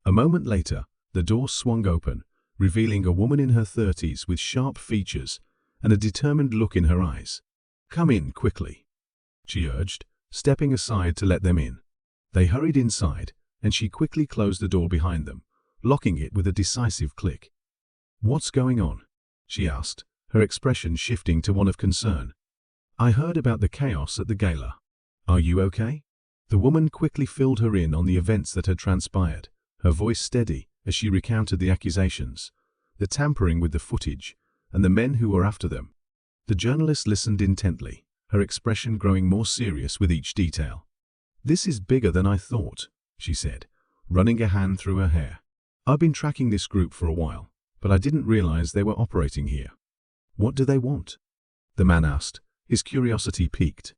A moment later, the door swung open, revealing a woman in her 30s with sharp features and a determined look in her eyes. "Come in quickly," she urged, stepping aside to let them in. They hurried inside, and she quickly closed the door behind them, locking it with a decisive click. "What's going on?" she asked, her expression shifting to one of concern. "I heard about the chaos at the gala. Are you okay?" The woman quickly filled her in on the events that had transpired, her voice steady as she recounted the accusations, the tampering with the footage, and the men who were after them. The journalist listened intently, her expression growing more serious with each detail. "This is bigger than I thought," she said, running a hand through her hair. "I've been tracking this group for a while, but I didn't realize they were operating here." "What do they want?" the man asked, his curiosity piqued.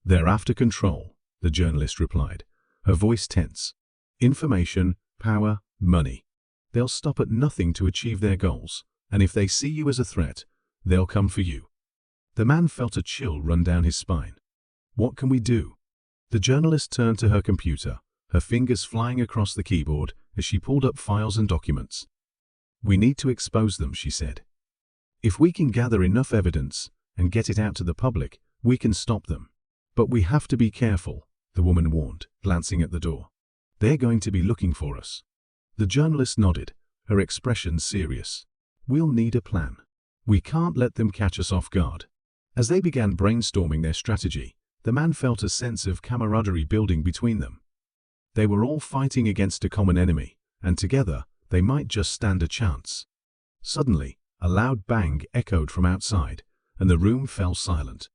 "They're after control," the journalist replied, her voice tense. "Information, power, money. They'll stop at nothing to achieve their goals, and if they see you as a threat, they'll come for you." The man felt a chill run down his spine. "What can we do?" The journalist turned to her computer, her fingers flying across the keyboard as she pulled up files and documents. "We need to expose them," she said. "If we can gather enough evidence and get it out to the public, we can stop them. But we have to be careful," the woman warned, glancing at the door. "They're going to be looking for us." The journalist nodded, her expression serious. "We'll need a plan. We can't let them catch us off guard." As they began brainstorming their strategy, the man felt a sense of camaraderie building between them. They were all fighting against a common enemy, and together they might just stand a chance. Suddenly, a loud bang echoed from outside, and the room fell silent.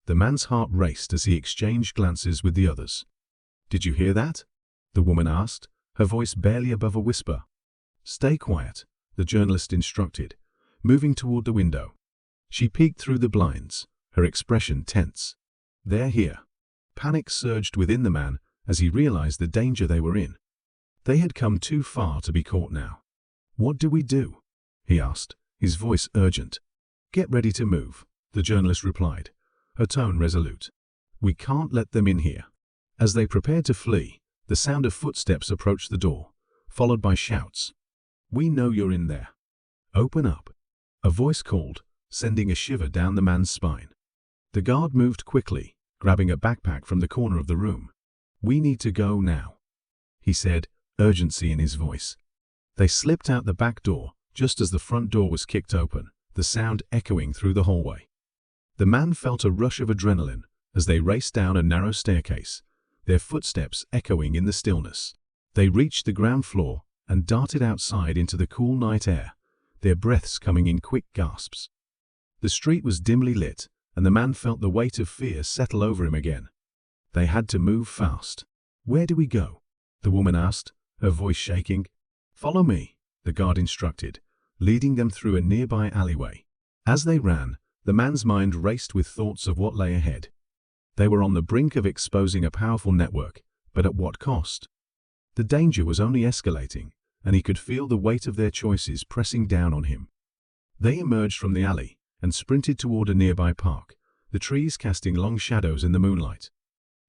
The man's heart raced as he exchanged glances with the others. "Did you hear that?" the woman asked, her voice barely above a whisper. "Stay quiet," the journalist instructed, moving toward the window. She peeked through the blinds, her expression tense. "They're here." Panic surged within the man as he realized the danger they were in. They had come too far to be caught now. "What do we do?" he asked, his voice urgent. "Get ready to move," the journalist replied, her tone resolute. "We can't let them in here." As they prepared to flee, the sound of footsteps approached the door, followed by shouts. "We know you're in there. Open up," a voice called, sending a shiver down the man's spine. The guard moved quickly, grabbing a backpack from the corner of the room. "We need to go now," he said, urgency in his voice. They slipped out the back door just as the front door was kicked open, the sound echoing through the hallway. The man felt a rush of adrenaline as they raced down a narrow staircase, their footsteps echoing in the stillness. They reached the ground floor and darted outside into the cool night air, their breaths coming in quick gasps. The street was dimly lit, and the man felt the weight of fear settle over him again. They had to move fast. "Where do we go?" the woman asked, her voice shaking. "Follow me," the guard instructed, leading them through a nearby alleyway. As they ran, the man's mind raced with thoughts of what lay ahead. They were on the brink of exposing a powerful network, but at what cost? The danger was only escalating, and he could feel the weight of their choices pressing down on him. They emerged from the alley and sprinted toward a nearby park, the trees casting long shadows in the moonlight.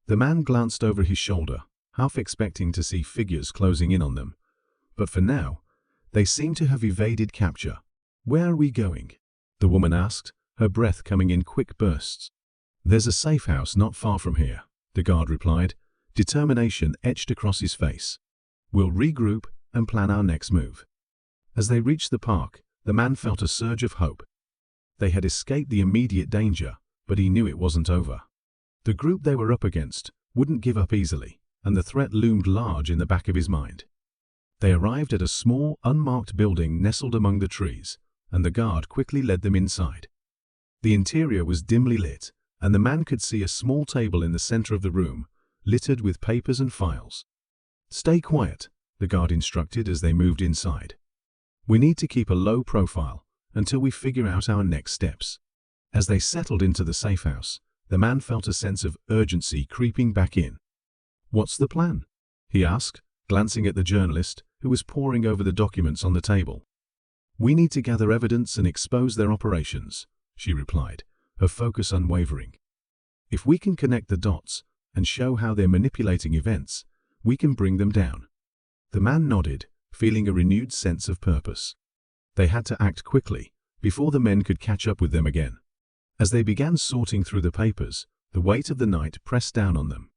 The man glanced over his shoulder, half expecting to see figures closing in on them. But for now, they seemed to have evaded capture. "Where are we going?" the woman asked, her breath coming in quick bursts. "There's a safe house not far from here," the guard replied, determination etched across his face. "We'll regroup and plan our next move." As they reached the park, the man felt a surge of hope. They had escaped the immediate danger, but he knew it wasn't over. The group they were up against wouldn't give up easily, and the threat loomed large in the back of his mind. They arrived at a small, unmarked building nestled among the trees, and the guard quickly led them inside. The interior was dimly lit, and the man could see a small table in the center of the room, littered with papers and files. "Stay quiet," the guard instructed as they moved inside. "We need to keep a low profile until we figure out our next steps." As they settled into the safe house, the man felt a sense of urgency creeping back in. "What's the plan?" he asked, glancing at the journalist, who was poring over the documents on the table. "We need to gather evidence and expose their operations," she replied, her focus unwavering. "If we can connect the dots and show how they're manipulating events, we can bring them down." The man nodded, feeling a renewed sense of purpose. They had to act quickly, before the men could catch up with them again. As they began sorting through the papers, the weight of the night pressed down on them.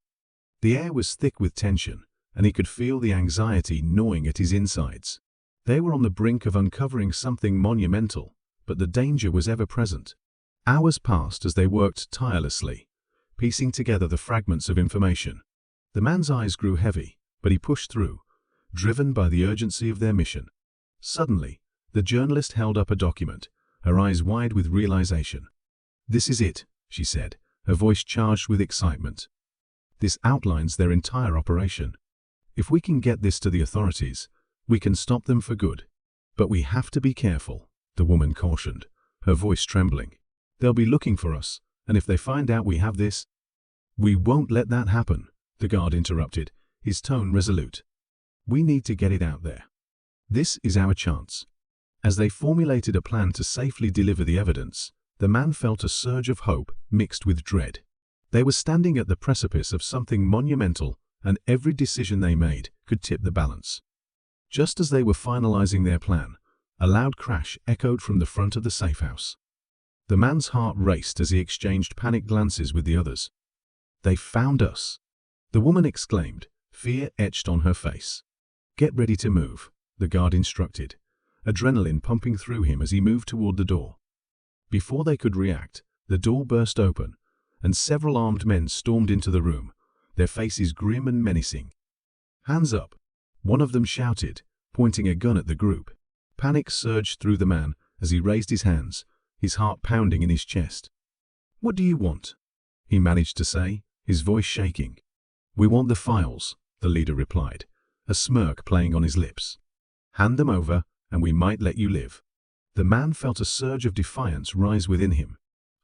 The air was thick with tension, and he could feel the anxiety gnawing at his insides. They were on the brink of uncovering something monumental, but the danger was ever present. Hours passed as they worked tirelessly, piecing together the fragments of information. The man's eyes grew heavy, but he pushed through, driven by the urgency of their mission. Suddenly, the journalist held up a document, her eyes wide with realization. "This is it," she said, her voice charged with excitement. "This outlines their entire operation. If we can get this to the authorities, we can stop them for good. But we have to be careful," the woman cautioned, her voice trembling. "They'll be looking for us, and if they find out we have this—" "We won't let that happen," the guard interrupted, his tone resolute. "We need to get it out there. This is our chance." As they formulated a plan to safely deliver the evidence, the man felt a surge of hope mixed with dread. They were standing at the precipice of something monumental, and every decision they made could tip the balance. Just as they were finalizing their plan, a loud crash echoed from the front of the safe house. The man's heart raced as he exchanged panicked glances with the others. "They found us!" the woman exclaimed, fear etched on her face. "Get ready to move," the guard instructed, adrenaline pumping through him as he moved toward the door. Before they could react, the door burst open, and several armed men stormed into the room, their faces grim and menacing. "Hands up!" one of them shouted, pointing a gun at the group. Panic surged through the man as he raised his hands, his heart pounding in his chest. "What do you want?" he managed to say, his voice shaking. "We want the files," the leader replied, a smirk playing on his lips. "Hand them over, and we might let you live." The man felt a surge of defiance rise within him.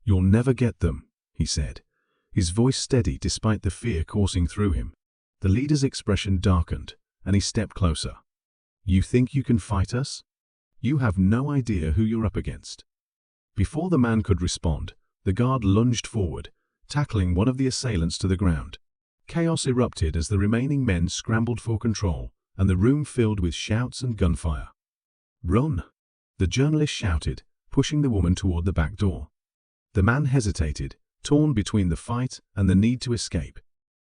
"You'll never get them," he said, his voice steady despite the fear coursing through him. The leader's expression darkened, and he stepped closer. "You think you can fight us? You have no idea who you're up against." Before the man could respond, the guard lunged forward, tackling one of the assailants to the ground. Chaos erupted as the remaining men scrambled for control, and the room filled with shouts and gunfire. "Run!" the journalist shouted, pushing the woman toward the back door. The man hesitated, torn between the fight and the need to escape.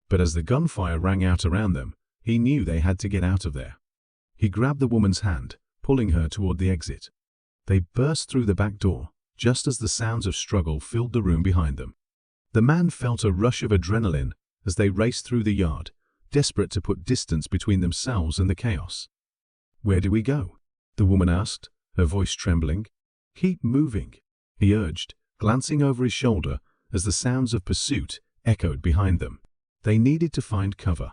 But as the gunfire rang out around them, he knew they had to get out of there. He grabbed the woman's hand, pulling her toward the exit. They burst through the back door, just as the sounds of struggle filled the room behind them. The man felt a rush of adrenaline as they raced through the yard, desperate to put distance between themselves and the chaos. "Where do we go?" the woman asked, her voice trembling. "Keep moving," he urged, glancing over his shoulder as the sounds of pursuit echoed behind them. They needed to find cover.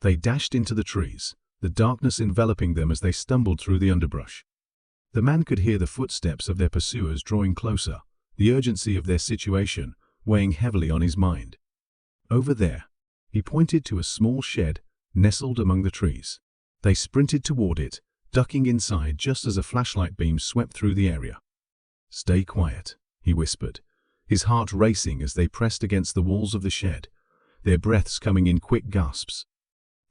They dashed into the trees, the darkness enveloping them as they stumbled through the underbrush. The man could hear the footsteps of their pursuers drawing closer, the urgency of their situation weighing heavily on his mind. "Over there," he pointed to a small shed nestled among the trees. They sprinted toward it, ducking inside just as a flashlight beam swept through the area. "Stay quiet," he whispered, his heart racing as they pressed against the walls of the shed, their breaths coming in quick gasps.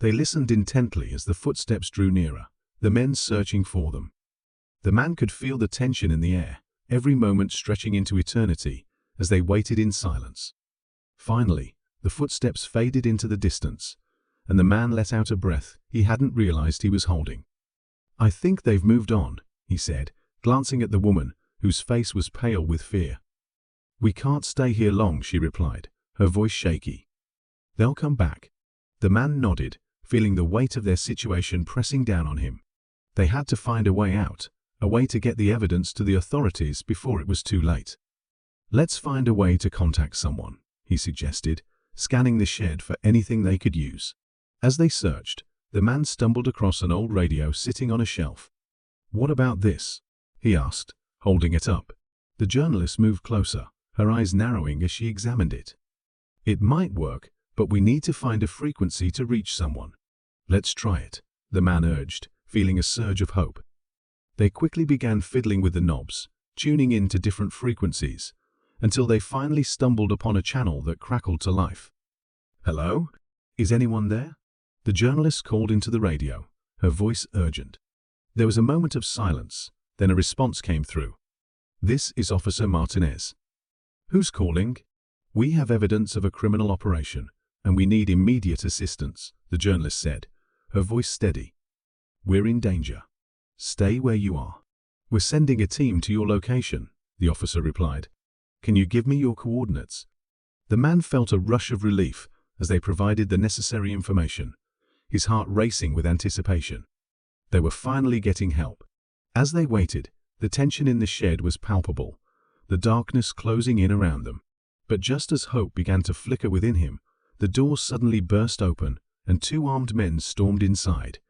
They listened intently as the footsteps drew nearer, the men searching for them. The man could feel the tension in the air, every moment stretching into eternity as they waited in silence. Finally, the footsteps faded into the distance, and the man let out a breath he hadn't realized he was holding. "I think they've moved on," he said, glancing at the woman, whose face was pale with fear. "We can't stay here long," she replied, her voice shaky. "They'll come back." The man nodded, feeling the weight of their situation pressing down on him. They had to find a way out, a way to get the evidence to the authorities before it was too late. "Let's find a way to contact someone," he suggested, scanning the shed for anything they could use. As they searched, the man stumbled across an old radio sitting on a shelf. "What about this?" he asked, holding it up. The journalist moved closer, her eyes narrowing as she examined it. "It might work, but we need to find a frequency to reach someone." "Let's try it," the man urged, feeling a surge of hope. They quickly began fiddling with the knobs, tuning in to different frequencies, until they finally stumbled upon a channel that crackled to life. "Hello? Is anyone there?" the journalist called into the radio, her voice urgent. There was a moment of silence, then a response came through. "This is Officer Martinez." "Who's calling?" "We have evidence of a criminal operation, and we need immediate assistance," the journalist said, her voice steady. "We're in danger. Stay where you are." "We're sending a team to your location," the officer replied. "Can you give me your coordinates?" The man felt a rush of relief as they provided the necessary information, his heart racing with anticipation. They were finally getting help. As they waited, the tension in the shed was palpable, the darkness closing in around them. But just as hope began to flicker within him, the door suddenly burst open and two armed men stormed inside,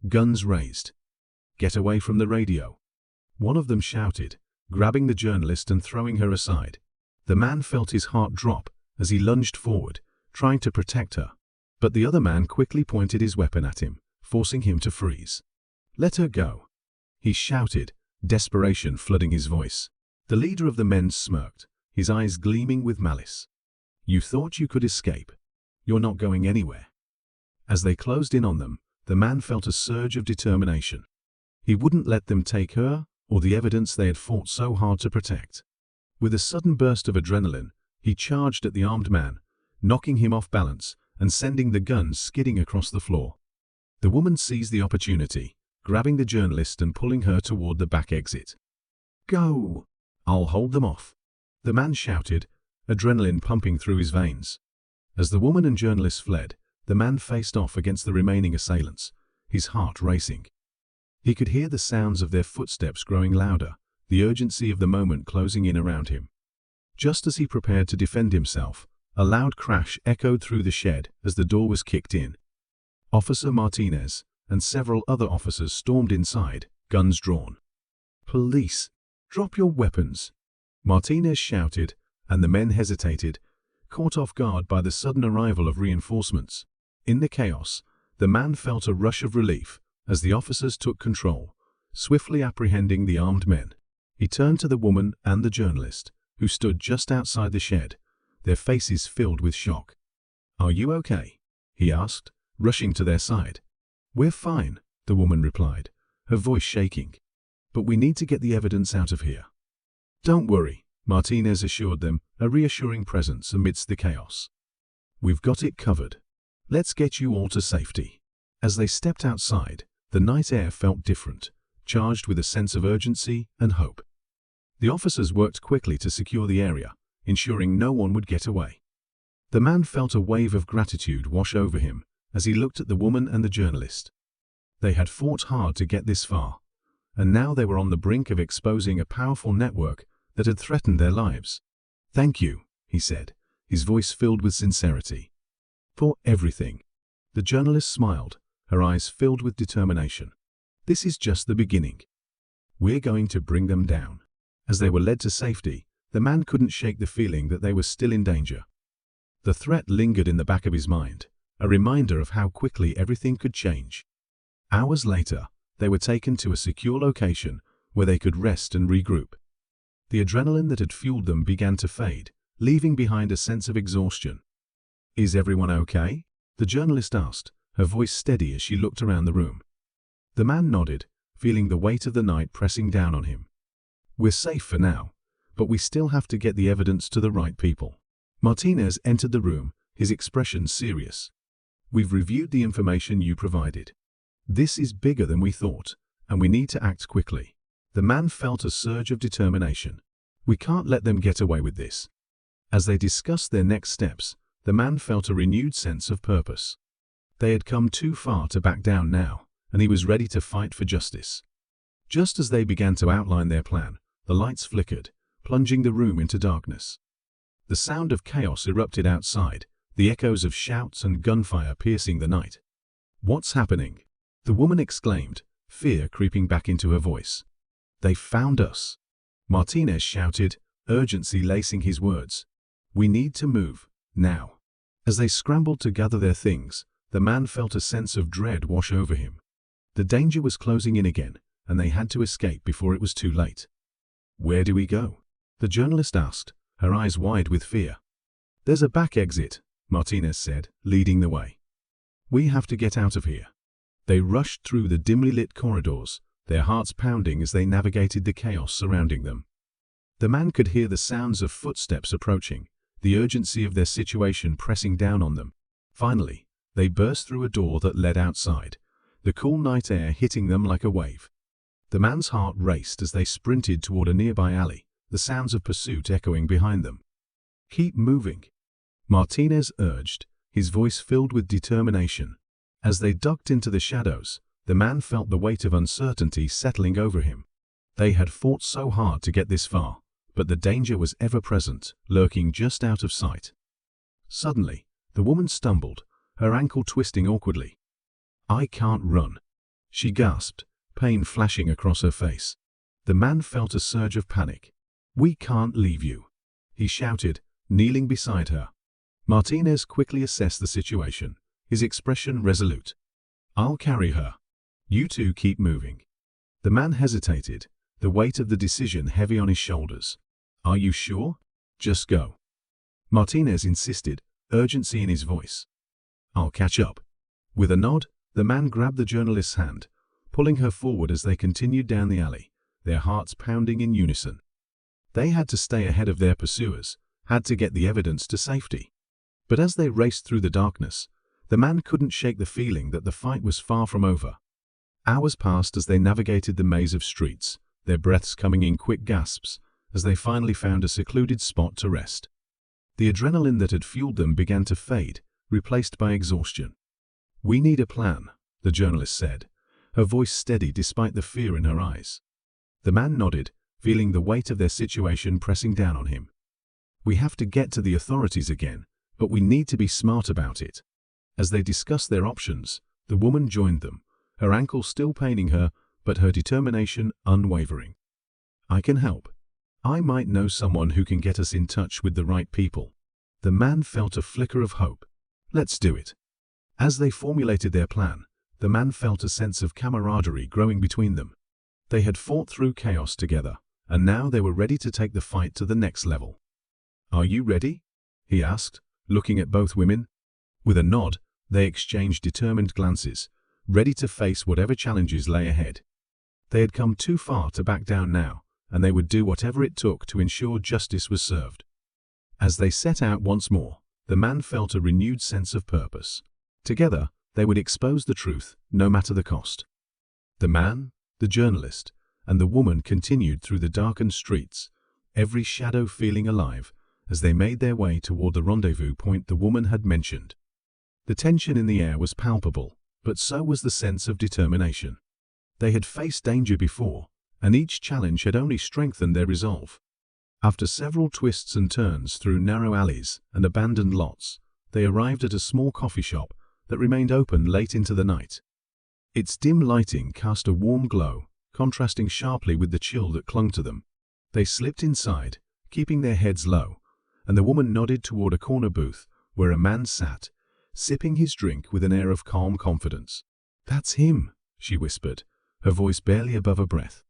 guns raised. "Get away from the radio," one of them shouted, grabbing the journalist and throwing her aside. The man felt his heart drop as he lunged forward, trying to protect her. But the other man quickly pointed his weapon at him, forcing him to freeze. "Let her go," he shouted, desperation flooding his voice. The leader of the men smirked, his eyes gleaming with malice. "You thought you could escape. You're not going anywhere." As they closed in on them, the man felt a surge of determination. He wouldn't let them take her or the evidence they had fought so hard to protect. With a sudden burst of adrenaline, he charged at the armed man, knocking him off balance and sending the gun skidding across the floor. The woman seized the opportunity, grabbing the journalist and pulling her toward the back exit. "Go! I'll hold them off," the man shouted, adrenaline pumping through his veins. As the woman and journalist fled, the man faced off against the remaining assailants, his heart racing. He could hear the sounds of their footsteps growing louder, the urgency of the moment closing in around him. Just as he prepared to defend himself, a loud crash echoed through the shed as the door was kicked in. Officer Martinez and several other officers stormed inside, guns drawn. "Police, drop your weapons," Martinez shouted, and the men hesitated, caught off guard by the sudden arrival of reinforcements. In the chaos, the man felt a rush of relief as the officers took control, swiftly apprehending the armed men. He turned to the woman and the journalist, who stood just outside the shed, their faces filled with shock. "Are you okay?" he asked, rushing to their side. "We're fine," the woman replied, her voice shaking. "But we need to get the evidence out of here." "Don't worry," Martinez assured them, a reassuring presence amidst the chaos. "We've got it covered. Let's get you all to safety." As they stepped outside, the night air felt different, charged with a sense of urgency and hope. The officers worked quickly to secure the area, ensuring no one would get away. The man felt a wave of gratitude wash over him as he looked at the woman and the journalist. They had fought hard to get this far, and now they were on the brink of exposing a powerful network that had threatened their lives. "Thank you," he said, his voice filled with sincerity. "For everything." The journalist smiled, her eyes filled with determination. "This is just the beginning. We're going to bring them down." As they were led to safety, the man couldn't shake the feeling that they were still in danger. The threat lingered in the back of his mind, a reminder of how quickly everything could change. Hours later, they were taken to a secure location where they could rest and regroup. The adrenaline that had fueled them began to fade, leaving behind a sense of exhaustion. "Is everyone okay?" the journalist asked, her voice steady as she looked around the room. The man nodded, feeling the weight of the night pressing down on him. "We're safe for now, but we still have to get the evidence to the right people." Martinez entered the room, his expression serious. "We've reviewed the information you provided. This is bigger than we thought, and we need to act quickly." The man felt a surge of determination. "We can't let them get away with this." As they discussed their next steps, the man felt a renewed sense of purpose. They had come too far to back down now, and he was ready to fight for justice. Just as they began to outline their plan, the lights flickered, plunging the room into darkness. The sound of chaos erupted outside, the echoes of shouts and gunfire piercing the night. "What's happening?" the woman exclaimed, fear creeping back into her voice. "They found us," Martinez shouted, urgency lacing his words. "We need to move, now." As they scrambled to gather their things, the man felt a sense of dread wash over him. The danger was closing in again, and they had to escape before it was too late. "Where do we go?" the journalist asked, her eyes wide with fear. "There's a back exit," Martinez said, leading the way. "We have to get out of here." They rushed through the dimly lit corridors, their hearts pounding as they navigated the chaos surrounding them. The man could hear the sounds of footsteps approaching, the urgency of their situation pressing down on them. Finally, they burst through a door that led outside, the cool night air hitting them like a wave. The man's heart raced as they sprinted toward a nearby alley, the sounds of pursuit echoing behind them. "Keep moving," Martinez urged, his voice filled with determination. As they ducked into the shadows, the man felt the weight of uncertainty settling over him. They had fought so hard to get this far, but the danger was ever present, lurking just out of sight. Suddenly, the woman stumbled, her ankle twisting awkwardly. "I can't run," she gasped, pain flashing across her face. The man felt a surge of panic. "We can't leave you," he shouted, kneeling beside her. Martinez quickly assessed the situation, his expression resolute. "I'll carry her. You two keep moving." The man hesitated, the weight of the decision heavy on his shoulders. "Are you sure? Just go," Martinez insisted, urgency in his voice. "I'll catch up." With a nod, the man grabbed the journalist's hand, pulling her forward as they continued down the alley, their hearts pounding in unison. They had to stay ahead of their pursuers, had to get the evidence to safety. But as they raced through the darkness, the man couldn't shake the feeling that the fight was far from over. Hours passed as they navigated the maze of streets, their breaths coming in quick gasps as they finally found a secluded spot to rest. The adrenaline that had fueled them began to fade, replaced by exhaustion. "We need a plan," the journalist said, her voice steady despite the fear in her eyes. The man nodded, feeling the weight of their situation pressing down on him. "We have to get to the authorities again, but we need to be smart about it." As they discussed their options, the woman joined them, her ankle still paining her, but her determination unwavering. "I can help. I might know someone who can get us in touch with the right people." The man felt a flicker of hope. "Let's do it." As they formulated their plan, the man felt a sense of camaraderie growing between them. They had fought through chaos together, and now they were ready to take the fight to the next level. "Are you ready?" he asked, looking at both women. With a nod, they exchanged determined glances, ready to face whatever challenges lay ahead. They had come too far to back down now, and they would do whatever it took to ensure justice was served. As they set out once more, the man felt a renewed sense of purpose. Together, they would expose the truth, no matter the cost. The man, the journalist, and the woman continued through the darkened streets, every shadow feeling alive, as they made their way toward the rendezvous point the woman had mentioned. The tension in the air was palpable, but so was the sense of determination. They had faced danger before, and each challenge had only strengthened their resolve. After several twists and turns through narrow alleys and abandoned lots, they arrived at a small coffee shop that remained open late into the night. Its dim lighting cast a warm glow, contrasting sharply with the chill that clung to them. They slipped inside, keeping their heads low, and the woman nodded toward a corner booth where a man sat, sipping his drink with an air of calm confidence. "That's him," she whispered, her voice barely above her breath.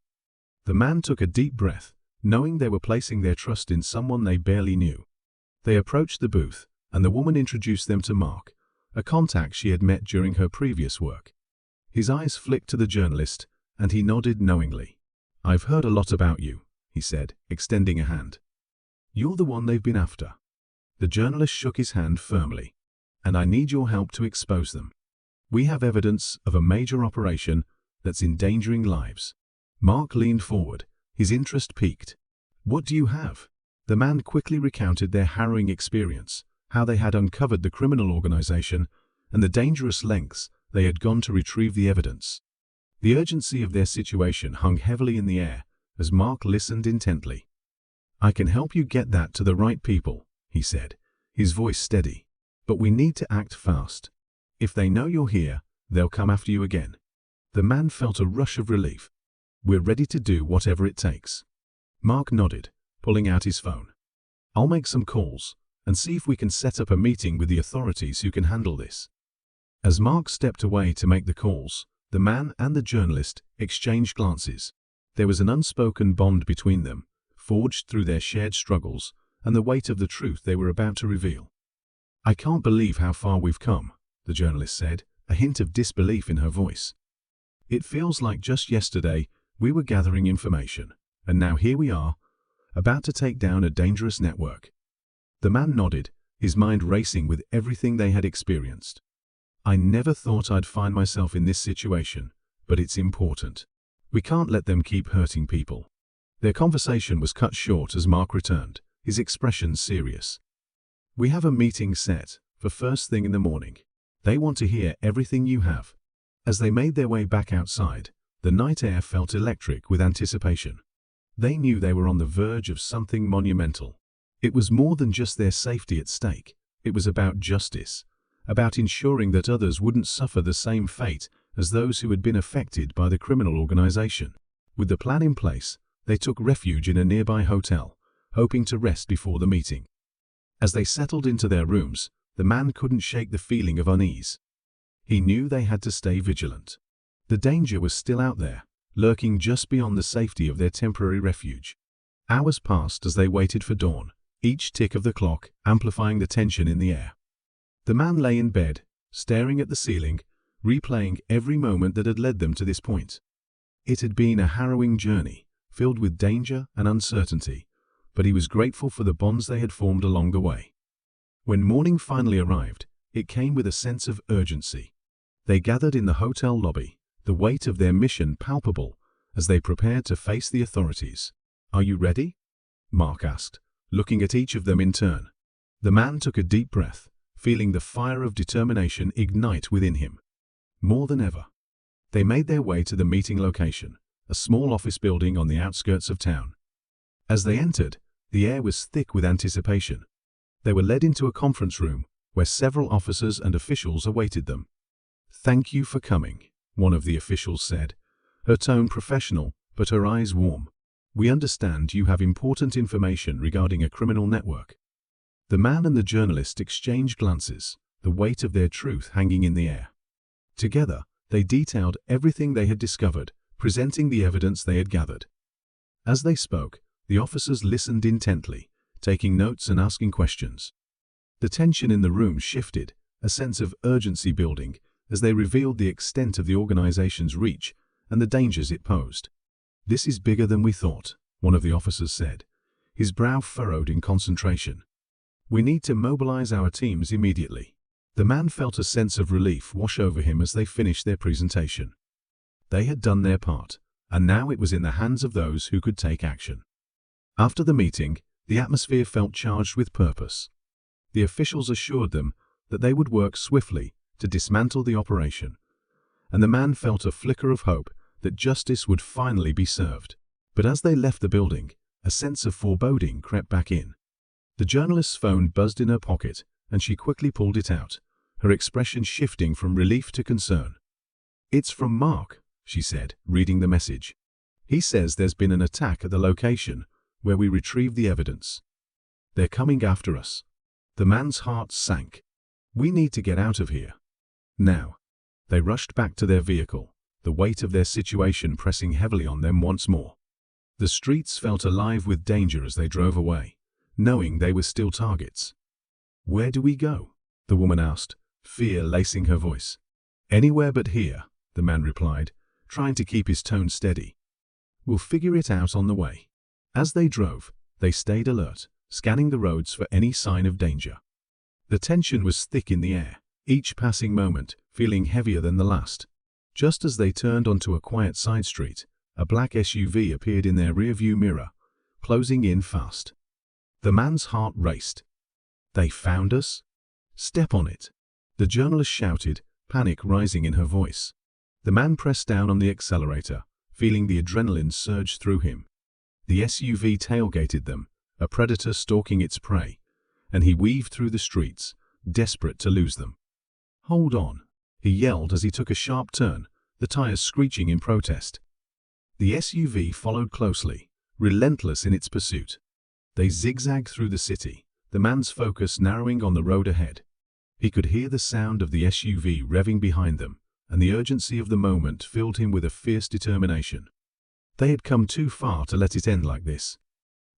The man took a deep breath, knowing they were placing their trust in someone they barely knew. They approached the booth, and the woman introduced them to Mark, a contact she had met during her previous work. His eyes flicked to the journalist, and he nodded knowingly. "I've heard a lot about you," he said, extending a hand. "You're the one they've been after." The journalist shook his hand firmly. "And I need your help to expose them. We have evidence of a major operation that's endangering lives." Mark leaned forward, his interest piqued. "What do you have?" The man quickly recounted their harrowing experience, how they had uncovered the criminal organization, and the dangerous lengths they had gone to retrieve the evidence. The urgency of their situation hung heavily in the air as Mark listened intently. "I can help you get that to the right people," he said, his voice steady. "But we need to act fast. If they know you're here, they'll come after you again." The man felt a rush of relief. "We're ready to do whatever it takes." Mark nodded, pulling out his phone. "I'll make some calls and see if we can set up a meeting with the authorities who can handle this." As Mark stepped away to make the calls, the man and the journalist exchanged glances. There was an unspoken bond between them, forged through their shared struggles and the weight of the truth they were about to reveal. "I can't believe how far we've come," the journalist said, a hint of disbelief in her voice. "It feels like just yesterday we were gathering information, and now here we are, about to take down a dangerous network." The man nodded, his mind racing with everything they had experienced. "I never thought I'd find myself in this situation, but it's important. We can't let them keep hurting people." Their conversation was cut short as Mark returned, his expression serious. "We have a meeting set for first thing in the morning. They want to hear everything you have." As they made their way back outside, the night air felt electric with anticipation. They knew they were on the verge of something monumental. It was more than just their safety at stake. It was about justice, about ensuring that others wouldn't suffer the same fate as those who had been affected by the criminal organization. With the plan in place, they took refuge in a nearby hotel, hoping to rest before the meeting. As they settled into their rooms, the man couldn't shake the feeling of unease. He knew they had to stay vigilant. The danger was still out there, lurking just beyond the safety of their temporary refuge. Hours passed as they waited for dawn, each tick of the clock amplifying the tension in the air. The man lay in bed, staring at the ceiling, replaying every moment that had led them to this point. It had been a harrowing journey, filled with danger and uncertainty, but he was grateful for the bonds they had formed along the way. When morning finally arrived, it came with a sense of urgency. They gathered in the hotel lobby, the weight of their mission palpable as they prepared to face the authorities. "Are you ready?" Mark asked, looking at each of them in turn. The man took a deep breath, feeling the fire of determination ignite within him. More than ever. They made their way to the meeting location, a small office building on the outskirts of town. As they entered, the air was thick with anticipation. They were led into a conference room, where several officers and officials awaited them. "Thank you for coming," one of the officials said, her tone professional, but her eyes warm. "We understand you have important information regarding a criminal network." The man and the journalist exchanged glances, the weight of their truth hanging in the air. Together, they detailed everything they had discovered, presenting the evidence they had gathered. As they spoke, the officers listened intently, taking notes and asking questions. The tension in the room shifted, a sense of urgency building, as they revealed the extent of the organization's reach and the dangers it posed. "This is bigger than we thought," one of the officers said, his brow furrowed in concentration. "We need to mobilize our teams immediately." The man felt a sense of relief wash over him as they finished their presentation. They had done their part, and now it was in the hands of those who could take action. After the meeting, the atmosphere felt charged with purpose. The officials assured them that they would work swiftly to dismantle the operation, and the man felt a flicker of hope that justice would finally be served. But as they left the building, a sense of foreboding crept back in. The journalist's phone buzzed in her pocket, and she quickly pulled it out, her expression shifting from relief to concern. "It's from Mark," she said, reading the message. "He says there's been an attack at the location where we retrieved the evidence. They're coming after us." The man's heart sank. "We need to get out of here now." They rushed back to their vehicle, the weight of their situation pressing heavily on them once more. The streets felt alive with danger as they drove away, knowing they were still targets. "Where do we go?" the woman asked, fear lacing her voice. "Anywhere but here," the man replied, trying to keep his tone steady. "We'll figure it out on the way." As they drove, they stayed alert, scanning the roads for any sign of danger. The tension was thick in the air, each passing moment feeling heavier than the last. Just as they turned onto a quiet side street, a black SUV appeared in their rearview mirror, closing in fast. The man's heart raced. "They found us? Step on it," the journalist shouted, panic rising in her voice. The man pressed down on the accelerator, feeling the adrenaline surge through him. The SUV tailgated them, a predator stalking its prey, and he weaved through the streets, desperate to lose them. "Hold on," he yelled as he took a sharp turn, the tires screeching in protest. The SUV followed closely, relentless in its pursuit. They zigzagged through the city, the man's focus narrowing on the road ahead. He could hear the sound of the SUV revving behind them, and the urgency of the moment filled him with a fierce determination. They had come too far to let it end like this.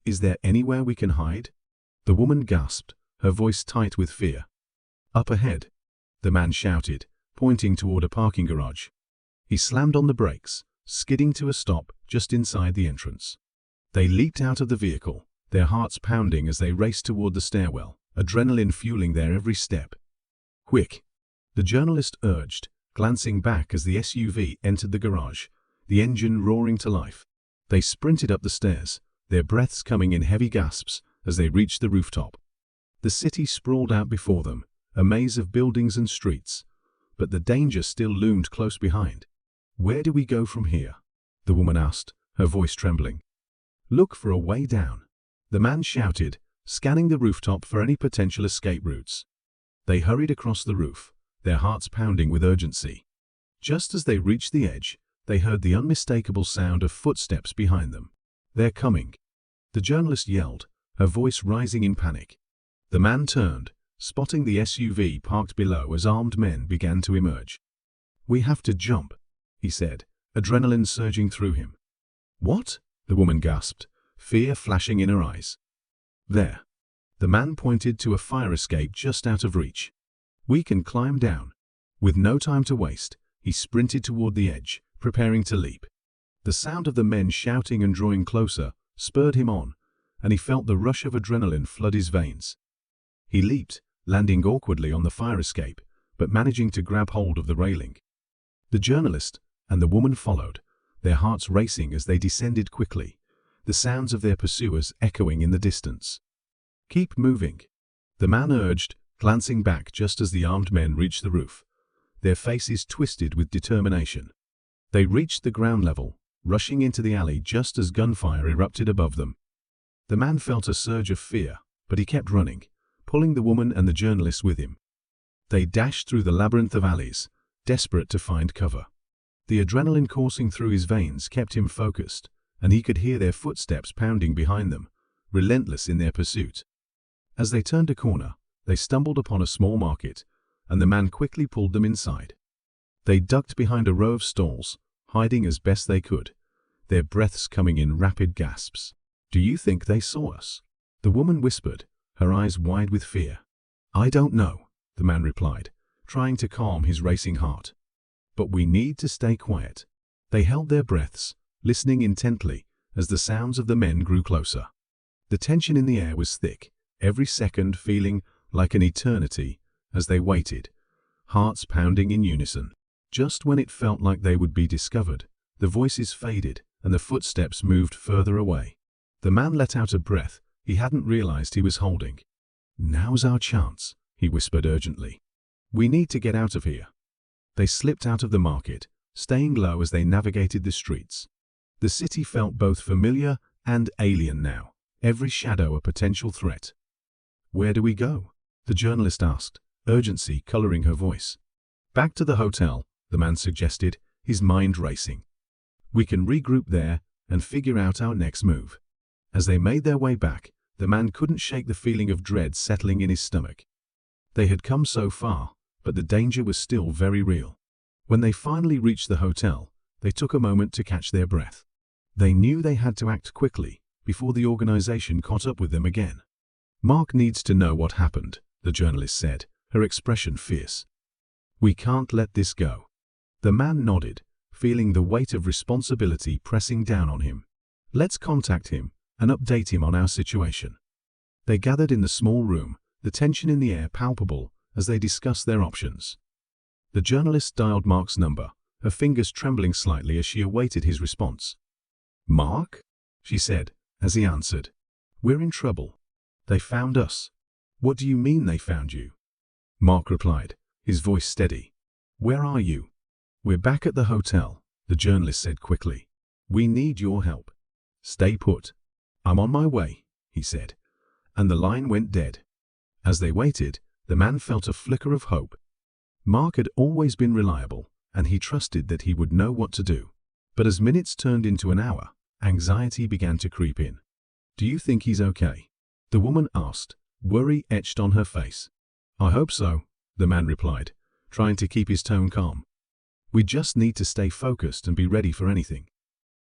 "Is there anywhere we can hide?" The woman gasped, her voice tight with fear. "Up ahead," the man shouted, pointing toward a parking garage. He slammed on the brakes, skidding to a stop just inside the entrance. They leaped out of the vehicle, their hearts pounding as they raced toward the stairwell, adrenaline fueling their every step. "Quick!" the journalist urged, glancing back as the SUV entered the garage, the engine roaring to life. They sprinted up the stairs, their breaths coming in heavy gasps as they reached the rooftop. The city sprawled out before them, a maze of buildings and streets, but the danger still loomed close behind. "Where do we go from here?" the woman asked, her voice trembling. "Look for a way down," the man shouted, scanning the rooftop for any potential escape routes. They hurried across the roof, their hearts pounding with urgency. Just as they reached the edge, they heard the unmistakable sound of footsteps behind them. "They're coming," the journalist yelled, her voice rising in panic. The man turned, spotting the SUV parked below as armed men began to emerge. "We have to jump," he said, adrenaline surging through him. "What?" the woman gasped, fear flashing in her eyes. "There." The man pointed to a fire escape just out of reach. "We can climb down." With no time to waste, he sprinted toward the edge, preparing to leap. The sound of the men shouting and drawing closer spurred him on, and he felt the rush of adrenaline flood his veins. He leaped, landing awkwardly on the fire escape, but managing to grab hold of the railing. The journalist and the woman followed, their hearts racing as they descended quickly, the sounds of their pursuers echoing in the distance. "Keep moving," the man urged, glancing back just as the armed men reached the roof, their faces twisted with determination. They reached the ground level, rushing into the alley just as gunfire erupted above them. The man felt a surge of fear, but he kept running, pulling the woman and the journalist with him. They dashed through the labyrinth of alleys, desperate to find cover. The adrenaline coursing through his veins kept him focused, and he could hear their footsteps pounding behind them, relentless in their pursuit. As they turned a corner, they stumbled upon a small market, and the man quickly pulled them inside. They ducked behind a row of stalls, hiding as best they could, their breaths coming in rapid gasps. "Do you think they saw us?" the woman whispered, her eyes wide with fear. "I don't know," the man replied, trying to calm his racing heart. "But we need to stay quiet." They held their breaths, listening intently as the sounds of the men grew closer. The tension in the air was thick, every second feeling like an eternity as they waited, hearts pounding in unison. Just when it felt like they would be discovered, the voices faded and the footsteps moved further away. The man let out a breath he hadn't realized he was holding. "Now's our chance," he whispered urgently. "We need to get out of here." They slipped out of the market, staying low as they navigated the streets. The city felt both familiar and alien now, every shadow a potential threat. "Where do we go?" the journalist asked, urgency coloring her voice. "Back to the hotel," the man suggested, his mind racing. "We can regroup there and figure out our next move." As they made their way back, the man couldn't shake the feeling of dread settling in his stomach. They had come so far, but the danger was still very real. When they finally reached the hotel, they took a moment to catch their breath. They knew they had to act quickly before the organization caught up with them again. "Mark needs to know what happened," the journalist said, her expression fierce. "We can't let this go." The man nodded, feeling the weight of responsibility pressing down on him. "Let's contact him and update him on our situation." They gathered in the small room, the tension in the air palpable as they discussed their options. The journalist dialed Mark's number, her fingers trembling slightly as she awaited his response. "Mark?" she said, as he answered. "We're in trouble. They found us." "What do you mean they found you?" Mark replied, his voice steady. "Where are you?" "We're back at the hotel," the journalist said quickly. "We need your help." "Stay put." "I'm on my way," he said, and the line went dead. As they waited, the man felt a flicker of hope. Mark had always been reliable, and he trusted that he would know what to do. But as minutes turned into an hour, anxiety began to creep in. "Do you think he's okay?" the woman asked, worry etched on her face. "I hope so," the man replied, trying to keep his tone calm. "We just need to stay focused and be ready for anything."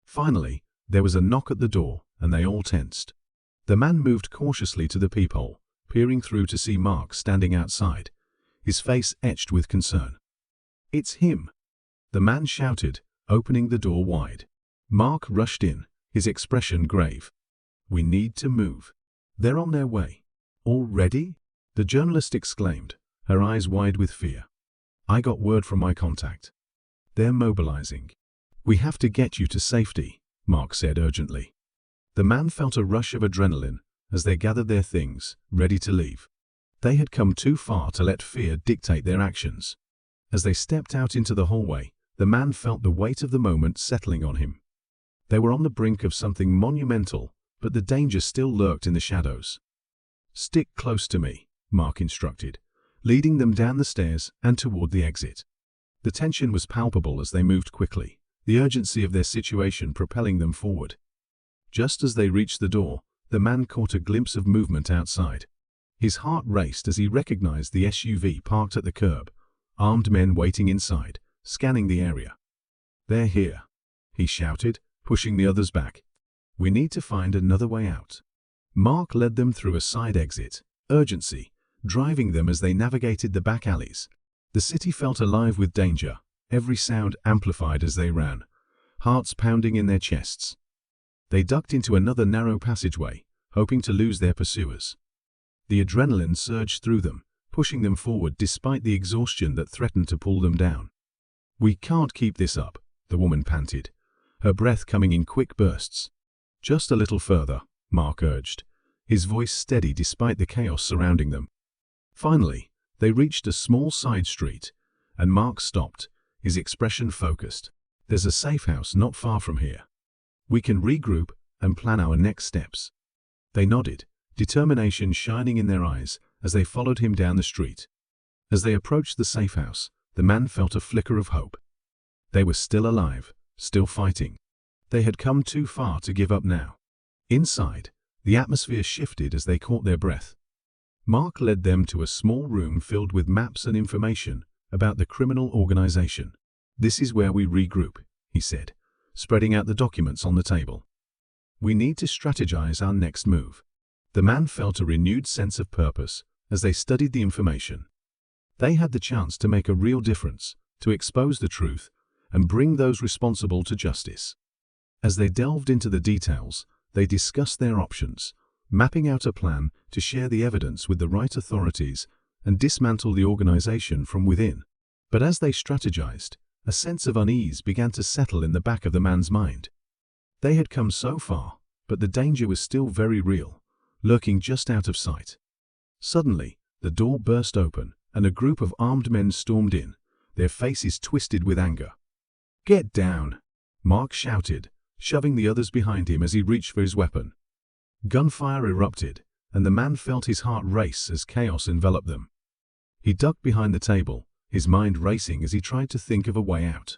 Finally, there was a knock at the door, and they all tensed. The man moved cautiously to the peephole, peering through to see Mark standing outside, his face etched with concern. "It's him!" the man shouted, opening the door wide. Mark rushed in, his expression grave. "We need to move. They're on their way." "Already?" the journalist exclaimed, her eyes wide with fear. "I got word from my contact. They're mobilizing." "We have to get you to safety," Mark said urgently. The man felt a rush of adrenaline as they gathered their things, ready to leave. They had come too far to let fear dictate their actions. As they stepped out into the hallway, the man felt the weight of the moment settling on him. They were on the brink of something monumental, but the danger still lurked in the shadows. "Stick close to me," Mark instructed, leading them down the stairs and toward the exit. The tension was palpable as they moved quickly, the urgency of their situation propelling them forward. Just as they reached the door, the man caught a glimpse of movement outside. His heart raced as he recognized the SUV parked at the curb, armed men waiting inside, scanning the area. "They're here," he shouted, pushing the others back. "We need to find another way out." Mark led them through a side exit, urgency driving them as they navigated the back alleys. The city felt alive with danger, every sound amplified as they ran, hearts pounding in their chests. They ducked into another narrow passageway, hoping to lose their pursuers. The adrenaline surged through them, pushing them forward despite the exhaustion that threatened to pull them down. "We can't keep this up," the woman panted, her breath coming in quick bursts. "Just a little further," Mark urged, his voice steady despite the chaos surrounding them. Finally, they reached a small side street, and Mark stopped, his expression focused. "There's a safe house not far from here. We can regroup and plan our next steps." They nodded, determination shining in their eyes as they followed him down the street. As they approached the safe house, the man felt a flicker of hope. They were still alive, still fighting. They had come too far to give up now. Inside, the atmosphere shifted as they caught their breath. Mark led them to a small room filled with maps and information about the criminal organization. "This is where we regroup," he said, spreading out the documents on the table. "We need to strategize our next move." The man felt a renewed sense of purpose as they studied the information. They had the chance to make a real difference, to expose the truth, and bring those responsible to justice. As they delved into the details, they discussed their options, mapping out a plan to share the evidence with the right authorities and dismantle the organization from within. But as they strategized, a sense of unease began to settle in the back of the man's mind. They had come so far, but the danger was still very real, lurking just out of sight. Suddenly, the door burst open, and a group of armed men stormed in, their faces twisted with anger. "Get down!" Mark shouted, shoving the others behind him as he reached for his weapon. Gunfire erupted, and the man felt his heart race as chaos enveloped them. He ducked behind the table, his mind racing as he tried to think of a way out.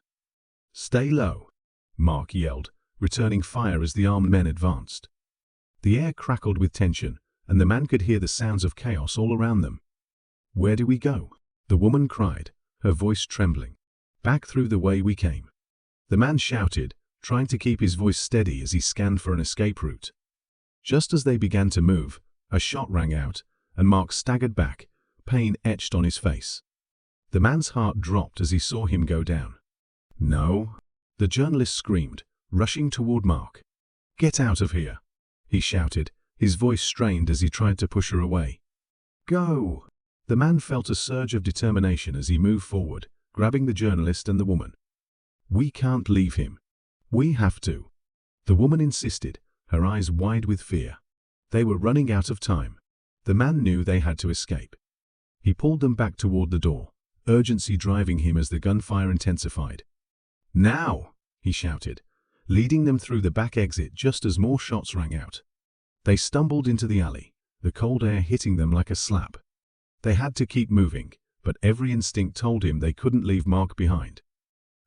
"Stay low," Mark yelled, returning fire as the armed men advanced. The air crackled with tension, and the man could hear the sounds of chaos all around them. "Where do we go?" the woman cried, her voice trembling. "Back through the way we came," the man shouted, trying to keep his voice steady as he scanned for an escape route. Just as they began to move, a shot rang out, and Mark staggered back, pain etched on his face. The man's heart dropped as he saw him go down. "No!" the journalist screamed, rushing toward Mark. "Get out of here!" he shouted, his voice strained as he tried to push her away. "Go!" The man felt a surge of determination as he moved forward, grabbing the journalist and the woman. "We can't leave him. We have to," the woman insisted, her eyes wide with fear. They were running out of time. The man knew they had to escape. He pulled them back toward the door, urgency driving him as the gunfire intensified. "Now!" he shouted, leading them through the back exit just as more shots rang out. They stumbled into the alley, the cold air hitting them like a slap. They had to keep moving, but every instinct told him they couldn't leave Mark behind.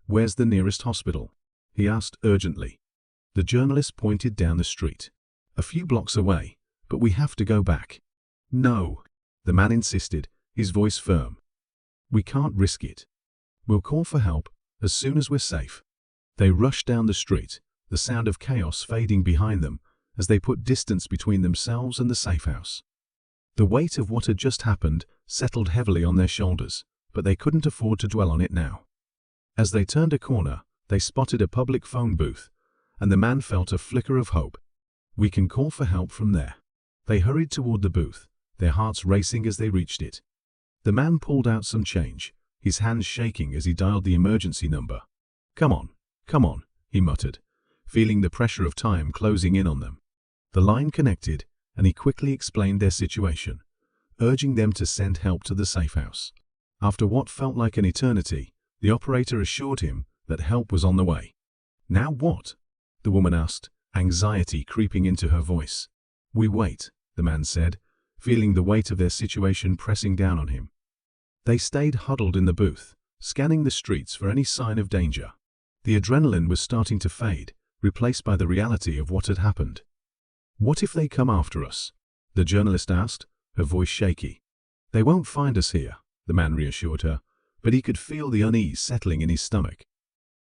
"Where's the nearest hospital?" he asked urgently. The journalist pointed down the street. "A few blocks away, but we have to go back." "No," the man insisted, his voice firm. "We can't risk it. We'll call for help as soon as we're safe." They rushed down the street, the sound of chaos fading behind them as they put distance between themselves and the safe house. The weight of what had just happened settled heavily on their shoulders, but they couldn't afford to dwell on it now. As they turned a corner, they spotted a public phone booth, and the man felt a flicker of hope. We can call for help from there. They hurried toward the booth, their hearts racing as they reached it. The man pulled out some change, his hands shaking as he dialed the emergency number. Come on, he muttered, feeling the pressure of time closing in on them. The line connected, and he quickly explained their situation, urging them to send help to the safe house. After what felt like an eternity, the operator assured him that help was on the way. Now what? The woman asked, anxiety creeping into her voice. We wait, the man said, feeling the weight of their situation pressing down on him. They stayed huddled in the booth, scanning the streets for any sign of danger. The adrenaline was starting to fade, replaced by the reality of what had happened. What if they come after us? The journalist asked, her voice shaky. They won't find us here, the man reassured her, but he could feel the unease settling in his stomach.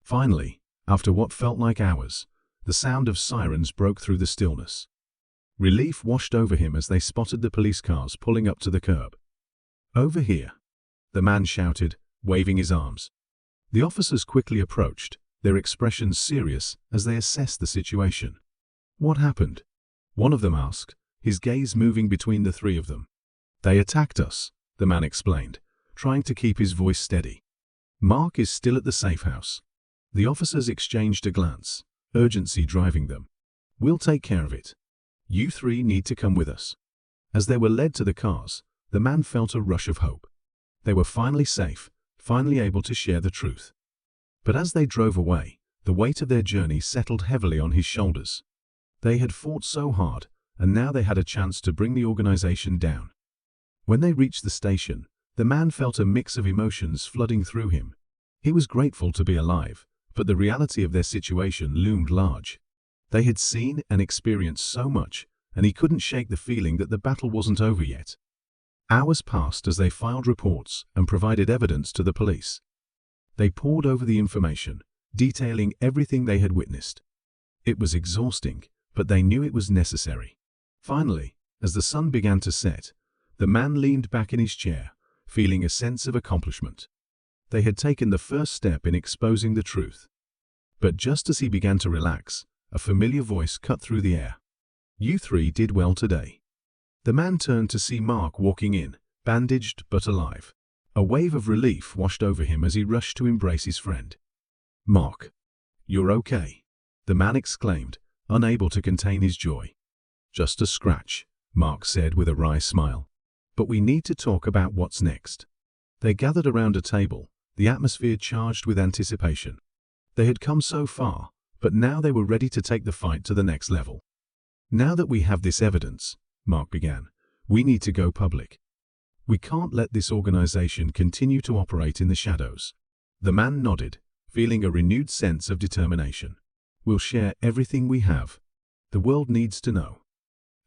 Finally, after what felt like hours, the sound of sirens broke through the stillness. Relief washed over him as they spotted the police cars pulling up to the curb. Over here, the man shouted, waving his arms. The officers quickly approached, their expressions serious as they assessed the situation. What happened? One of them asked, his gaze moving between the three of them. They attacked us, the man explained, trying to keep his voice steady. Mark is still at the safe house. The officers exchanged a glance, urgency driving them. We'll take care of it. You three need to come with us. As they were led to the cars, the man felt a rush of hope. They were finally safe, finally able to share the truth. But as they drove away, the weight of their journey settled heavily on his shoulders. They had fought so hard, and now they had a chance to bring the organization down. When they reached the station, the man felt a mix of emotions flooding through him. He was grateful to be alive, but the reality of their situation loomed large. They had seen and experienced so much, and he couldn't shake the feeling that the battle wasn't over yet. Hours passed as they filed reports and provided evidence to the police. They pored over the information, detailing everything they had witnessed. It was exhausting, but they knew it was necessary. Finally, as the sun began to set, the man leaned back in his chair, feeling a sense of accomplishment. They had taken the first step in exposing the truth. But just as he began to relax, a familiar voice cut through the air. You three did well today. The man turned to see Mark walking in, bandaged but alive. A wave of relief washed over him as he rushed to embrace his friend. Mark, you're okay, the man exclaimed, unable to contain his joy. Just a scratch, Mark said with a wry smile. But we need to talk about what's next. They gathered around a table, the atmosphere charged with anticipation. They had come so far, but now they were ready to take the fight to the next level. Now that we have this evidence, Mark began, we need to go public. We can't let this organization continue to operate in the shadows. The man nodded, feeling a renewed sense of determination. We'll share everything we have. The world needs to know.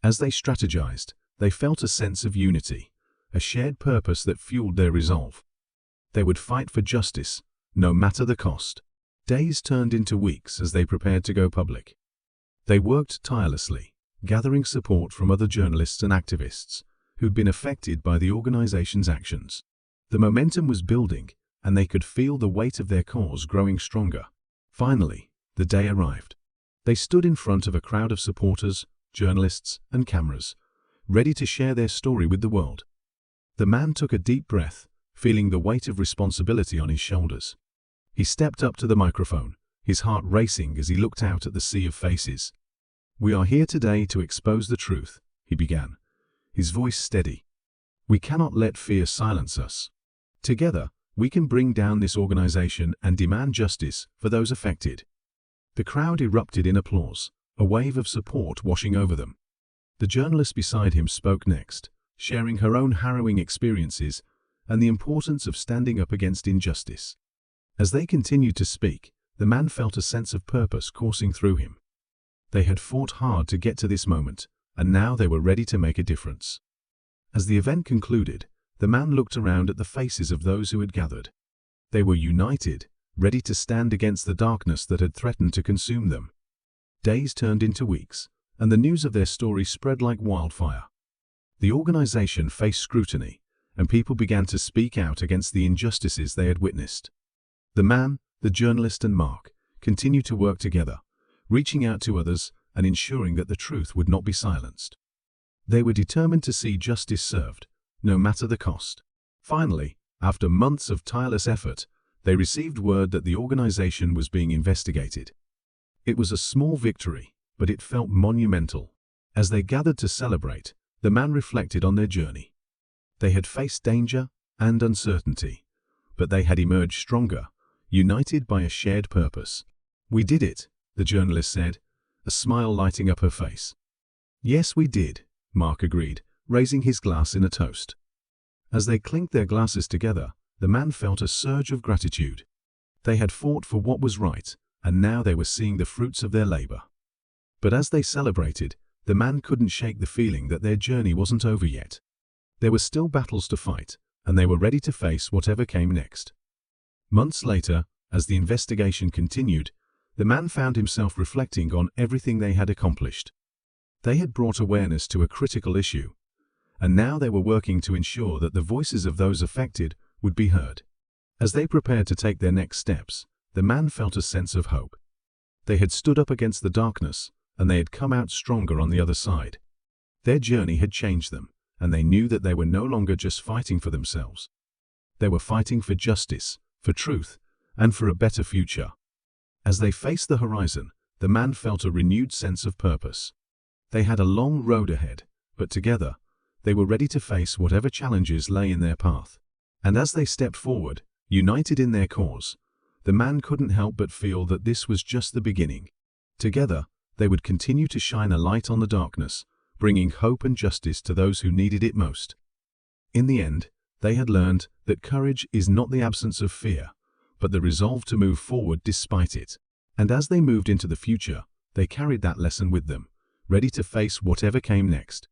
As they strategized, they felt a sense of unity, a shared purpose that fueled their resolve. They would fight for justice, no matter the cost. Days turned into weeks as they prepared to go public. They worked tirelessly, gathering support from other journalists and activists who'd been affected by the organization's actions. The momentum was building, and they could feel the weight of their cause growing stronger. Finally, the day arrived. They stood in front of a crowd of supporters, journalists, and cameras, ready to share their story with the world. The man took a deep breath, feeling the weight of responsibility on his shoulders. He stepped up to the microphone, his heart racing as he looked out at the sea of faces. We are here today to expose the truth, he began, his voice steady. We cannot let fear silence us. Together, we can bring down this organization and demand justice for those affected. The crowd erupted in applause, a wave of support washing over them. The journalist beside him spoke next, sharing her own harrowing experiences and the importance of standing up against injustice. As they continued to speak, the man felt a sense of purpose coursing through him. They had fought hard to get to this moment, and now they were ready to make a difference. As the event concluded, the man looked around at the faces of those who had gathered. They were united, ready to stand against the darkness that had threatened to consume them. Days turned into weeks, and the news of their story spread like wildfire. The organization faced scrutiny, and people began to speak out against the injustices they had witnessed. The man, the journalist and Mark, continued to work together, reaching out to others and ensuring that the truth would not be silenced. They were determined to see justice served, no matter the cost. Finally, after months of tireless effort, they received word that the organization was being investigated. It was a small victory, but it felt monumental. As they gathered to celebrate, the man reflected on their journey. They had faced danger and uncertainty, but they had emerged stronger, united by a shared purpose. "We did it," the journalist said, a smile lighting up her face. "Yes, we did," Mark agreed, raising his glass in a toast. As they clinked their glasses together, the man felt a surge of gratitude. They had fought for what was right, and now they were seeing the fruits of their labor. But as they celebrated, the man couldn't shake the feeling that their journey wasn't over yet. There were still battles to fight, and they were ready to face whatever came next. Months later, as the investigation continued, the man found himself reflecting on everything they had accomplished. They had brought awareness to a critical issue, and now they were working to ensure that the voices of those affected would be heard. As they prepared to take their next steps, the man felt a sense of hope. They had stood up against the darkness, and they had come out stronger on the other side. Their journey had changed them, and they knew that they were no longer just fighting for themselves. They were fighting for justice, for truth, and for a better future. As they faced the horizon, the man felt a renewed sense of purpose. They had a long road ahead, but together, they were ready to face whatever challenges lay in their path. And as they stepped forward, united in their cause, the man couldn't help but feel that this was just the beginning. Together, they would continue to shine a light on the darkness, bringing hope and justice to those who needed it most. In the end, they had learned that courage is not the absence of fear, but the resolve to move forward despite it. And as they moved into the future, they carried that lesson with them, ready to face whatever came next.